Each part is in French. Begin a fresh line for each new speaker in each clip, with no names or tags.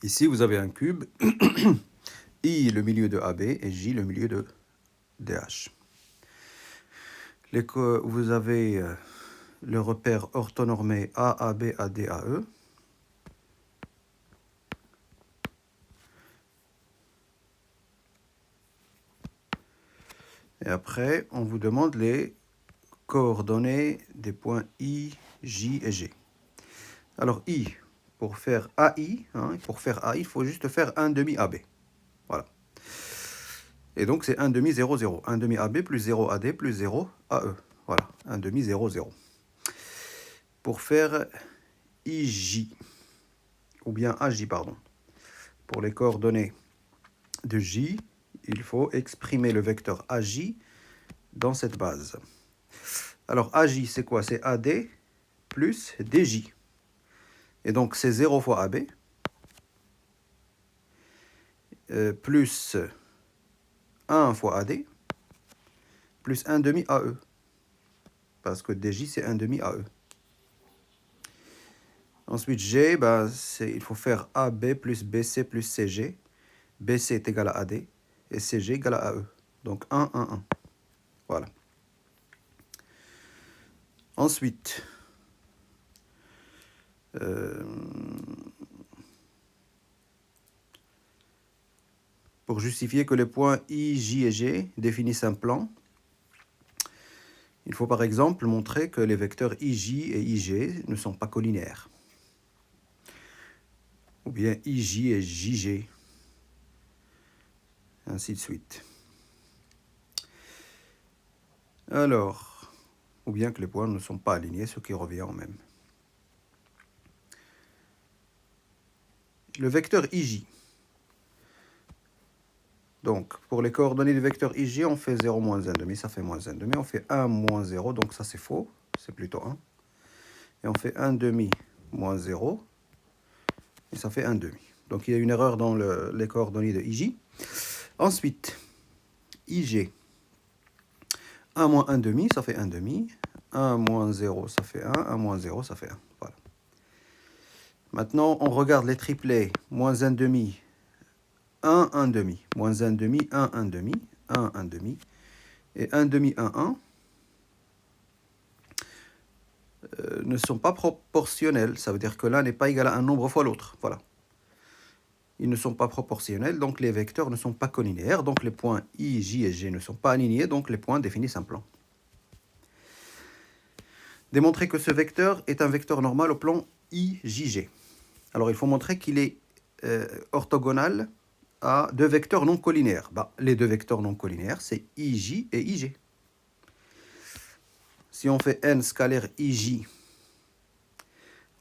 Ici, vous avez un cube, I le milieu de AB et J le milieu de DH. Vous avez le repère orthonormé AAB, AD, AE. Et après, on vous demande les coordonnées des points I, J et G. Alors I, pour faire AI, il faut juste faire 1 demi AB. Voilà. Et donc c'est 1 demi 0, 0. 1 demi AB plus 0 AD plus 0 AE. Voilà, 1 demi 0, 0. Pour faire IJ, ou bien AJ, pardon. Pour les coordonnées de J, il faut exprimer le vecteur AJ dans cette base. Alors AJ, c'est quoi? C'est AD plus DJ. Et donc c'est 0 fois AB, plus 1 fois AD, plus 1 demi AE. Parce que DJ, c'est 1 demi AE. Ensuite, G, il faut faire AB plus BC plus CG. BC est égal à AD et CG égal à AE. Donc 1, 1, 1. Voilà. Ensuite, pour justifier que les points I, J et G définissent un plan, il faut par exemple montrer que les vecteurs IJ et IJ ne sont pas collinaires. Ou bien IJ et JG. Ainsi de suite. Alors, ou bien que les points ne sont pas alignés, ce qui revient au même. Le vecteur IJ. Donc, pour les coordonnées du vecteur IJ, on fait 0 moins 1 demi, ça fait moins 1 demi. On fait 1 moins 0, donc ça c'est faux, c'est plutôt 1. Et on fait 1 demi moins 0, et ça fait 1 demi. Donc il y a une erreur dans les coordonnées de IJ. Ensuite, IJ. 1 moins 1 demi, ça fait 1 demi. 1 moins 0, ça fait 1. 1 moins 0, ça fait 1. Voilà. Maintenant, on regarde les triplets. Moins 1 demi, 1, 1 demi. Moins 1 demi, 1, 1 demi. 1, 1 demi. Et 1 demi, 1, 1. Ne sont pas proportionnels. Ça veut dire que l'un n'est pas égal à un nombre fois l'autre. Voilà. Ils ne sont pas proportionnels, donc les vecteurs ne sont pas collinéaires. Donc les points I, J et G ne sont pas alignés, donc les points définissent un plan. Démontrer que ce vecteur est un vecteur normal au plan IJG. Alors il faut montrer qu'il est orthogonal à deux vecteurs non collinaires. Les deux vecteurs non collinaires, c'est IJ et IG. Si on fait n scalaire IJ,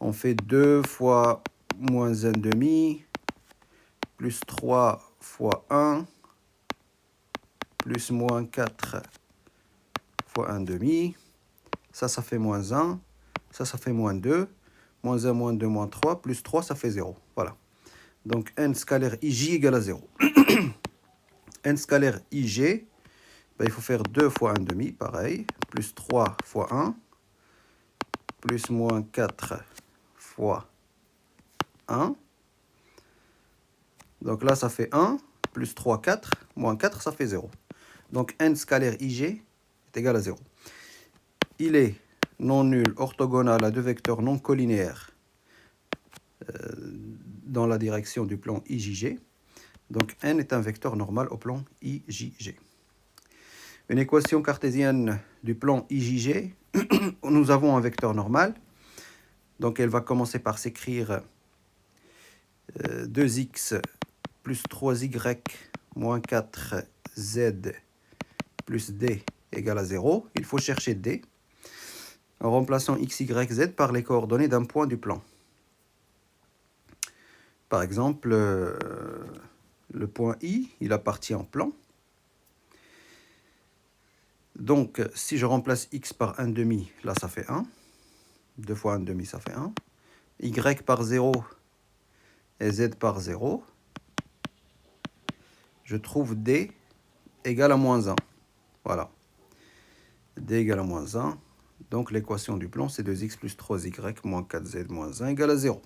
on fait 2 fois moins 1 demi, plus 3 fois 1, plus moins 4 fois 1 demi. Ça fait moins 1. Ça fait moins 2. Moins 1, moins 2, moins 3. Plus 3, ça fait 0. Voilà. Donc, n scalaire IJ égale à 0. n scalaire IG, il faut faire 2 fois 1 demi, pareil. Plus 3 fois 1. Plus moins 4 fois 1. Donc là, ça fait 1. Plus 3, 4. Moins 4, ça fait 0. Donc, n scalaire IG est égal à 0. Il est non nul, orthogonal à deux vecteurs non collinéaires dans la direction du plan IJG. Donc n est un vecteur normal au plan IJG. Une équation cartésienne du plan IJG, nous avons un vecteur normal. Donc elle va commencer par s'écrire 2x plus 3y moins 4z plus d égale à 0. Il faut chercher d en remplaçant x, y, z par les coordonnées d'un point du plan. Par exemple, le point I, il appartient au plan. Donc, si je remplace x par 1 demi, là, ça fait 1. 2 fois 1 demi, ça fait 1. Y par 0 et z par 0. Je trouve d égale à moins 1. Voilà. D égale à moins 1. Donc, l'équation du plan, c'est 2x plus 3y moins 4z moins 1 égale à 0.